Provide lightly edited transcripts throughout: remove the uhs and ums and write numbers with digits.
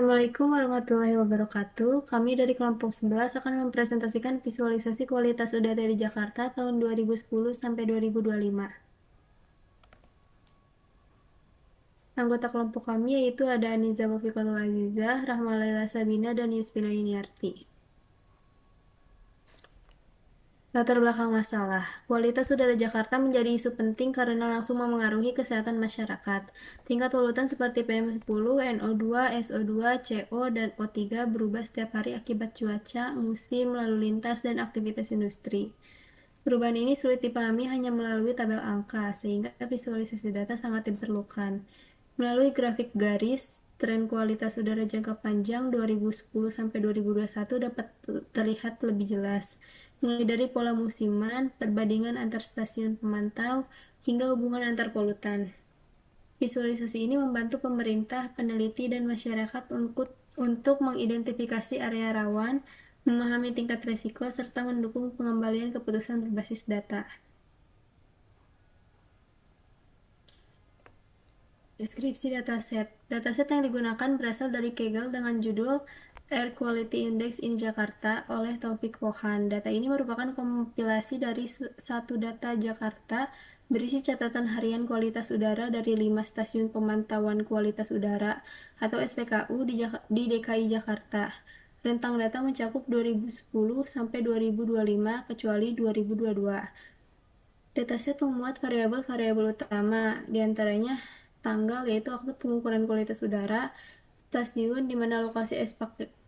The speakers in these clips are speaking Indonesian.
Assalamualaikum warahmatullahi wabarakatuh. Kami dari kelompok 11 akan mempresentasikan visualisasi kualitas udara di Jakarta tahun 2010 sampai 2025. Anggota kelompok kami yaitu ada Aniza Mufiqatul Azizah, Rahma Laila Sabina, dan Yusfina Yuniarti. Latar belakang masalah. Kualitas udara Jakarta menjadi isu penting karena langsung memengaruhi kesehatan masyarakat. Tingkat polutan seperti PM10, NO2, SO2, CO, dan O3 berubah setiap hari akibat cuaca, musim, lalu lintas, dan aktivitas industri. Perubahan ini sulit dipahami hanya melalui tabel angka, sehingga visualisasi data sangat diperlukan. Melalui grafik garis, tren kualitas udara jangka panjang 2010 sampai 2021 dapat terlihat lebih jelas, mulai dari pola musiman, perbandingan antar stasiun pemantau, hingga hubungan antar polutan. Visualisasi ini membantu pemerintah, peneliti, dan masyarakat untuk mengidentifikasi area rawan, memahami tingkat risiko, serta mendukung pengembalian keputusan berbasis data. Deskripsi dataset. Dataset yang digunakan berasal dari Kaggle dengan judul Air Quality Index in Jakarta oleh Taufik Pohan. Data ini merupakan kompilasi dari satu data Jakarta berisi catatan harian kualitas udara dari 5 stasiun pemantauan kualitas udara atau SPKU di DKI Jakarta. Rentang data mencakup 2010 sampai 2025 kecuali 2022. Dataset memuat variabel-variabel utama, diantaranya tanggal yaitu waktu pengukuran kualitas udara, stasiun di mana lokasi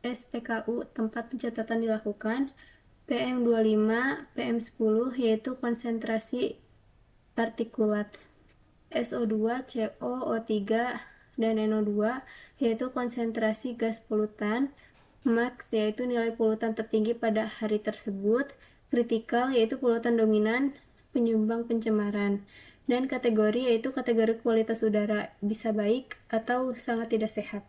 SPKU tempat pencatatan dilakukan, PM25, PM10 yaitu konsentrasi partikulat, SO2, CO, O3, dan NO2 yaitu konsentrasi gas polutan, max yaitu nilai polutan tertinggi pada hari tersebut, kritikal yaitu polutan dominan, penyumbang pencemaran, dan kategori yaitu kategori kualitas udara bisa baik atau sangat tidak sehat.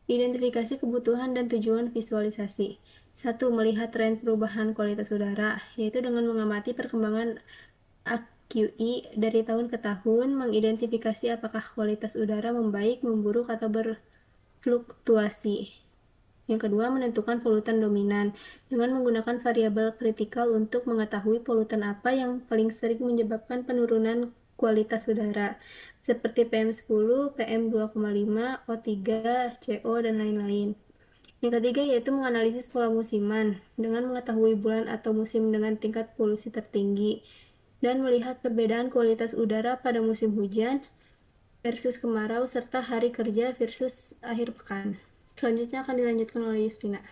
Identifikasi kebutuhan dan tujuan visualisasi. 1. Melihat tren perubahan kualitas udara, yaitu dengan mengamati perkembangan AQI dari tahun ke tahun, mengidentifikasi apakah kualitas udara membaik, memburuk, atau berfluktuasi. Yang kedua, menentukan polutan dominan dengan menggunakan variabel kritikal untuk mengetahui polutan apa yang paling sering menyebabkan penurunan kualitas udara, seperti PM10, PM2,5, O3, CO, dan lain-lain. Yang ketiga yaitu menganalisis pola musiman dengan mengetahui bulan atau musim dengan tingkat polusi tertinggi dan melihat perbedaan kualitas udara pada musim hujan versus kemarau serta hari kerja versus akhir pekan. Selanjutnya akan dilanjutkan oleh Yustina.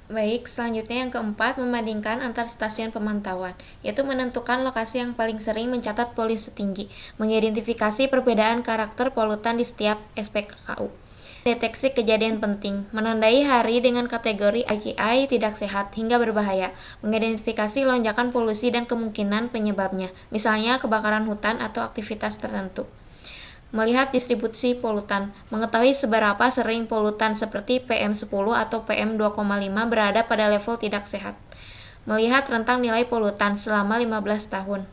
Baik, selanjutnya yang keempat, membandingkan antar stasiun pemantauan, yaitu menentukan lokasi yang paling sering mencatat polusi tinggi, mengidentifikasi perbedaan karakter polutan di setiap SPKU. Deteksi kejadian penting, menandai hari dengan kategori AQI tidak sehat hingga berbahaya, mengidentifikasi lonjakan polusi dan kemungkinan penyebabnya, misalnya kebakaran hutan atau aktivitas tertentu. Melihat distribusi polutan, mengetahui seberapa sering polutan seperti PM10 atau PM2,5 berada pada level tidak sehat. Melihat rentang nilai polutan selama 15 tahun.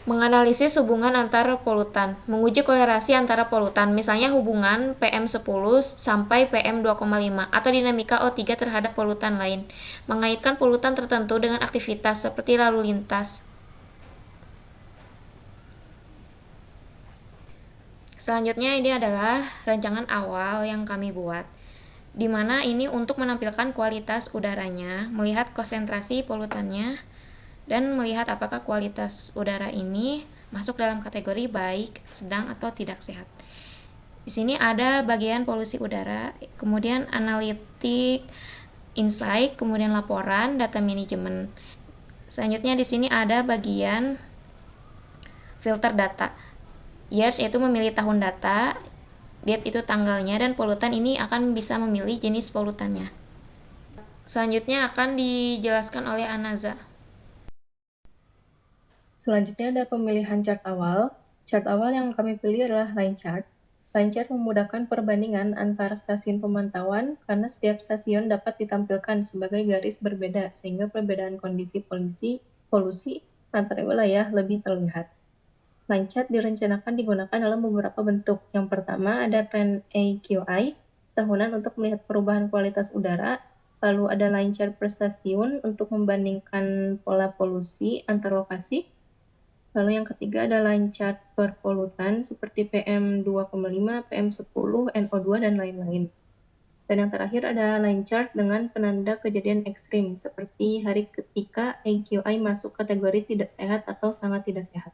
Menganalisis hubungan antar polutan, menguji kolerasi antara polutan, misalnya hubungan PM10 sampai PM2,5 atau dinamika O3 terhadap polutan lain. Mengaitkan polutan tertentu dengan aktivitas seperti lalu lintas. Selanjutnya ini adalah rancangan awal yang kami buat, di mana ini untuk menampilkan kualitas udaranya, melihat konsentrasi polutannya, dan melihat apakah kualitas udara ini masuk dalam kategori baik, sedang, atau tidak sehat. Di sini ada bagian polusi udara, kemudian analitik, insight, kemudian laporan, data manajemen. Selanjutnya di sini ada bagian filter data. Years yaitu memilih tahun data, date itu tanggalnya, dan polutan ini akan bisa memilih jenis polutannya. Selanjutnya akan dijelaskan oleh Anaza. Selanjutnya ada pemilihan chart awal. Chart awal yang kami pilih adalah line chart. Line chart memudahkan perbandingan antara stasiun pemantauan karena setiap stasiun dapat ditampilkan sebagai garis berbeda sehingga perbedaan kondisi polusi antar wilayah lebih terlihat. Line chart direncanakan digunakan dalam beberapa bentuk. Yang pertama ada trend AQI tahunan untuk melihat perubahan kualitas udara, lalu ada line chart per stasiun untuk membandingkan pola polusi antar lokasi. Lalu yang ketiga ada line chart per polutan seperti PM2,5, PM10, NO2, dan lain-lain. Dan yang terakhir ada line chart dengan penanda kejadian ekstrim seperti hari ketika AQI masuk kategori tidak sehat atau sangat tidak sehat.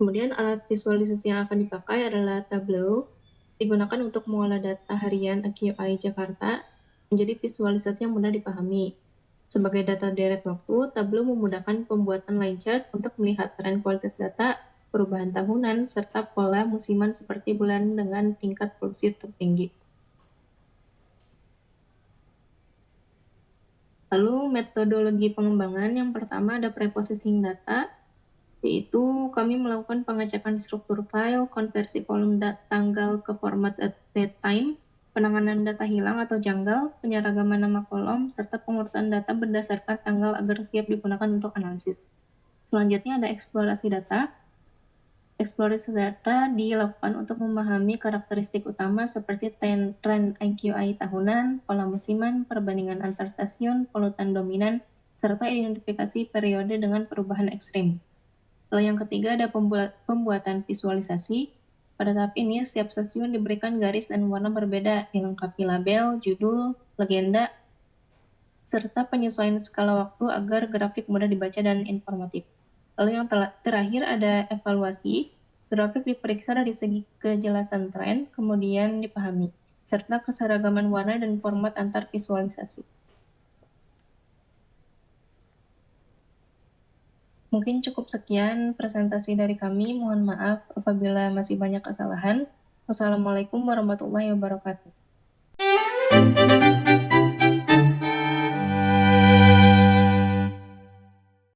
Kemudian alat visualisasi yang akan dipakai adalah Tableau, digunakan untuk mengolah data harian AQI Jakarta menjadi visualisasi yang mudah dipahami. Sebagai data deret waktu, Tableau memudahkan pembuatan line chart untuk melihat tren kualitas data, perubahan tahunan, serta pola musiman seperti bulan dengan tingkat polusi tertinggi. Lalu metodologi pengembangan yang pertama ada preprocessing data, yaitu kami melakukan pengecekan struktur file, konversi kolom tanggal ke format datetime, penanganan data hilang atau janggal, penyeragaman nama kolom, serta pengurutan data berdasarkan tanggal agar siap digunakan untuk analisis. Selanjutnya ada eksplorasi data. Eksplorasi data dilakukan untuk memahami karakteristik utama seperti tren AQI tahunan, pola musiman, perbandingan antar stasiun, polutan dominan, serta identifikasi periode dengan perubahan ekstrim. Lalu yang ketiga ada pembuatan visualisasi. Pada tahap ini, setiap stasiun diberikan garis dan warna berbeda, dilengkapi label, judul, legenda, serta penyesuaian skala waktu agar grafik mudah dibaca dan informatif. Lalu yang terakhir ada evaluasi. Grafik diperiksa dari segi kejelasan tren, kemudian dipahami, serta keseragaman warna dan format antar visualisasi. Mungkin cukup sekian presentasi dari kami. Mohon maaf apabila masih banyak kesalahan. Wassalamualaikum warahmatullahi wabarakatuh.